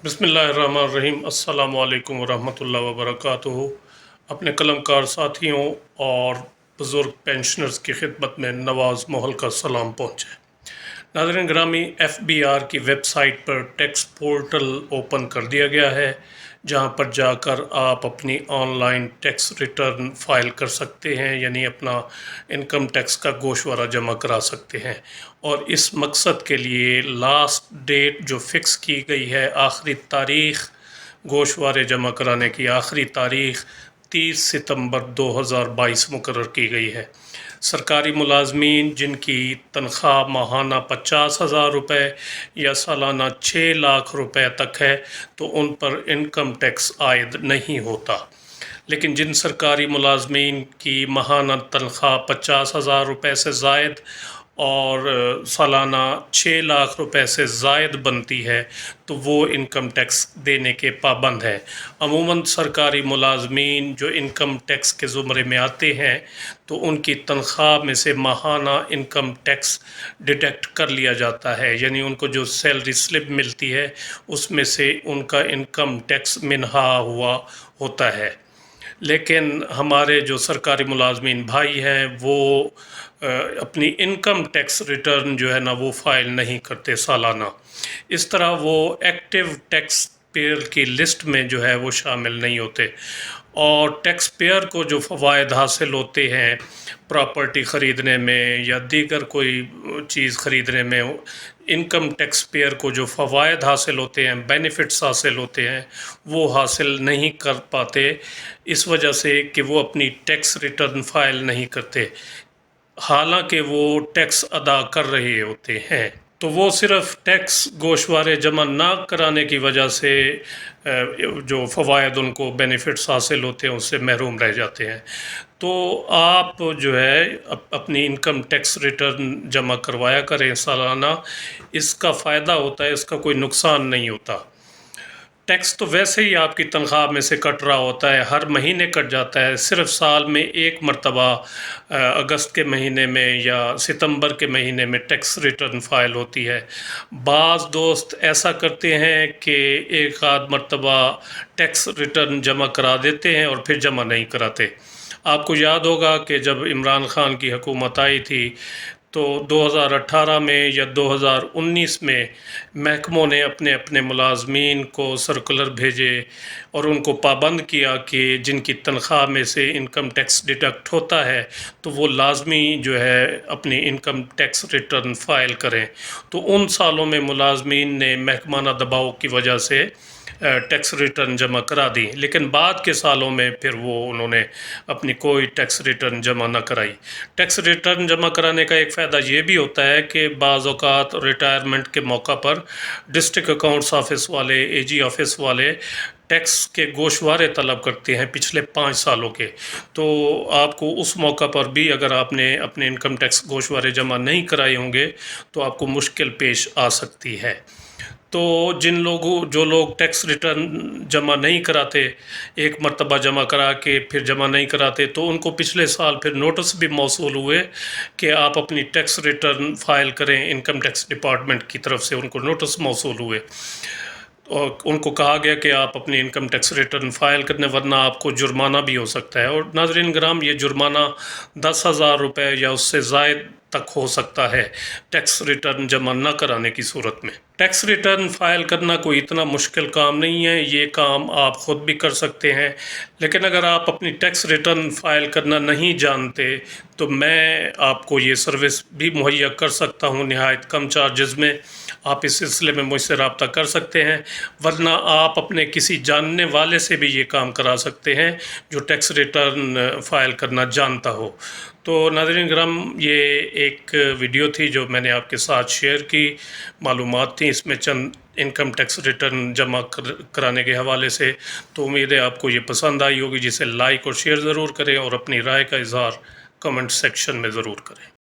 بسم اللہ الرحمن الرحیم۔ السلام علیکم ورحمۃ اللہ وبرکاتہ۔ اپنے قلم کار ساتھیوں اور بزرگ پینشنرز کی خدمت میں نواز محل کا سلام پہنچے۔ ناظرین گرامی، ایف بی آر کی ویب سائٹ پر ٹیکس پورٹل اوپن کر دیا گیا ہے، جہاں پر جا کر آپ اپنی online tax return file کر سکتے ہیں، یعنی اپنا انکم ٹیکس کا گوشوارہ جمع کرا سکتے ہیں۔ اور اس مقصد کے لیے لاسٹ ڈیٹ جو فکس کی گئی ہے، آخری تاریخ گوشوارے جمع کرانے کی آخری تاریخ 30 ستمبر 2022 مقرر کی گئی ہے۔ سرکاری ملازمین جن کی تنخواہ ماہانہ 50,000 روپے یا سالانہ 6 لاکھ روپے تک ہے تو ان پر انکم ٹیکس عائد نہیں ہوتا، لیکن جن سرکاری ملازمین کی ماہانہ تنخواہ 50,000 روپے سے زائد اور سالانہ 6 لاکھ روپے سے زائد بنتی ہے تو وہ انکم ٹیکس دینے کے پابند ہیں۔ عموماً سرکاری ملازمین جو انکم ٹیکس کے زمرے میں آتے ہیں تو ان کی تنخواہ میں سے ماہانہ انکم ٹیکس ڈیڈکٹ کر لیا جاتا ہے، یعنی ان کو جو سیلری سلپ ملتی ہے اس میں سے ان کا انکم ٹیکس منہا ہوا ہوتا ہے۔ لیکن ہمارے جو سرکاری ملازمین بھائی ہیں وہ اپنی انکم ٹیکس ریٹرن جو ہے نا وہ فائل نہیں کرتے سالانہ، اس طرح وہ ایکٹیو ٹیکس پیئر کی لسٹ میں جو ہے وہ شامل نہیں ہوتے، اور ٹیکس پیئر کو جو فوائد حاصل ہوتے ہیں پراپرٹی خریدنے میں یا دیگر کوئی چیز خریدنے میں، انکم ٹیکس پیئر کو جو فوائد حاصل ہوتے ہیں، بینیفٹس حاصل ہوتے ہیں، وہ حاصل نہیں کر پاتے، اس وجہ سے کہ وہ اپنی ٹیکس ریٹرن فائل نہیں کرتے، حالانکہ وہ ٹیکس ادا کر رہے ہوتے ہیں۔ تو وہ صرف ٹیکس گوشوارے جمع نہ کرانے کی وجہ سے جو فوائد ان کو بینیفٹس حاصل ہوتے ہیں اس سے محروم رہ جاتے ہیں۔ تو آپ جو ہے اپنی انکم ٹیکس ریٹرن جمع کروایا کریں سالانہ، اس کا فائدہ ہوتا ہے، اس کا کوئی نقصان نہیں ہوتا۔ ٹیکس تو ویسے ہی آپ کی تنخواہ میں سے کٹ رہا ہوتا ہے، ہر مہینے کٹ جاتا ہے، صرف سال میں ایک مرتبہ اگست کے مہینے میں یا ستمبر کے مہینے میں ٹیکس ریٹرن فائل ہوتی ہے۔ بعض دوست ایسا کرتے ہیں کہ ایک آدھ مرتبہ ٹیکس ریٹرن جمع کرا دیتے ہیں اور پھر جمع نہیں کراتے۔ آپ کو یاد ہوگا کہ جب عمران خان کی حکومت آئی تھی تو 2018 میں یا 2019 میں محکموں نے اپنے ملازمین کو سرکولر بھیجے اور ان کو پابند کیا کہ جن کی تنخواہ میں سے انکم ٹیکس ڈیڈکٹ ہوتا ہے تو وہ لازمی جو ہے اپنی انکم ٹیکس ریٹرن فائل کریں۔ تو ان سالوں میں ملازمین نے محکمانہ دباؤ کی وجہ سے ٹیکس ریٹرن جمع کرا دی، لیکن بعد کے سالوں میں پھر انہوں نے اپنی کوئی ٹیکس ریٹرن جمع نہ کرائی۔ ٹیکس ریٹرن جمع کرانے کا ایک فائدہ یہ بھی ہوتا ہے کہ بعض اوقات ریٹائرمنٹ کے موقع پر ڈسٹرکٹ اکاؤنٹس آفس والے، اے جی آفس والے ٹیکس کے گوشوارے طلب کرتے ہیں پچھلے 5 سالوں کے، تو آپ کو اس موقع پر بھی اگر آپ نے اپنے انکم ٹیکس گوشوارے جمع نہیں کرائے ہوں گے تو آپ کو مشکل پیش آ سکتی ہے۔ تو جو لوگ ٹیکس ریٹرن جمع نہیں کراتے، ایک مرتبہ جمع کرا کے پھر جمع نہیں کراتے، تو ان کو پچھلے سال پھر نوٹس بھی موصول ہوئے کہ آپ اپنی ٹیکس ریٹرن فائل کریں، انکم ٹیکس ڈپارٹمنٹ کی طرف سے ان کو نوٹس موصول ہوئے اور ان کو کہا گیا کہ آپ اپنی انکم ٹیکس ریٹرن فائل کرنے ورنہ آپ کو جرمانہ بھی ہو سکتا ہے۔ اور ناظرین گرام، یہ جرمانہ 10,000 روپے یا اس سے زائد تک ہو سکتا ہے ٹیکس ریٹرن جمع نہ کرانے کی صورت میں۔ ٹیکس ریٹرن فائل کرنا کوئی اتنا مشکل کام نہیں ہے، یہ کام آپ خود بھی کر سکتے ہیں، لیکن اگر آپ اپنی ٹیکس ریٹرن فائل کرنا نہیں جانتے تو میں آپ کو یہ سروس بھی مہیا کر سکتا ہوں نہایت کم چارجز میں۔ آپ اس سلسلے میں مجھ سے رابطہ کر سکتے ہیں، ورنہ آپ اپنے کسی جاننے والے سے بھی یہ کام کرا سکتے ہیں جو ٹیکس ریٹرن فائل کرنا جانتا ہو۔ تو ناظرین کرام، یہ ایک ویڈیو تھی جو میں نے آپ کے ساتھ شیئر کی، معلومات تھیں اس میں چند انکم ٹیکس ریٹرن جمع کرانے کے حوالے سے۔ تو امید ہے آپ کو یہ پسند آئی ہوگی، جسے لائک اور شیئر ضرور کریں اور اپنی رائے کا اظہار کمنٹ سیکشن میں ضرور کریں۔